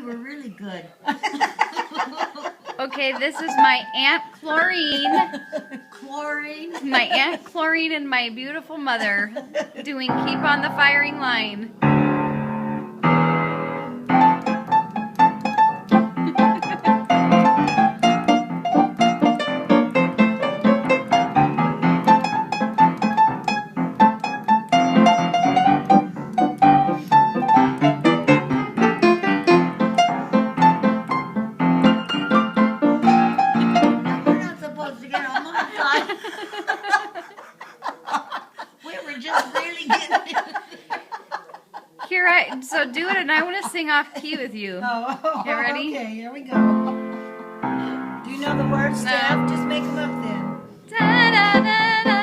were really good. Okay, this is my Aunt Chlorine. Chlorine. My Aunt Chlorine and my beautiful mother doing Keep on the Firing Line. We're not supposed to get on my side. We were just really getting it. Here, so do it, and I want to sing off key with you. Oh, You ready? Okay, here we go. Do you know the words, No. Steph? Just make them up then. Da, da, da, da.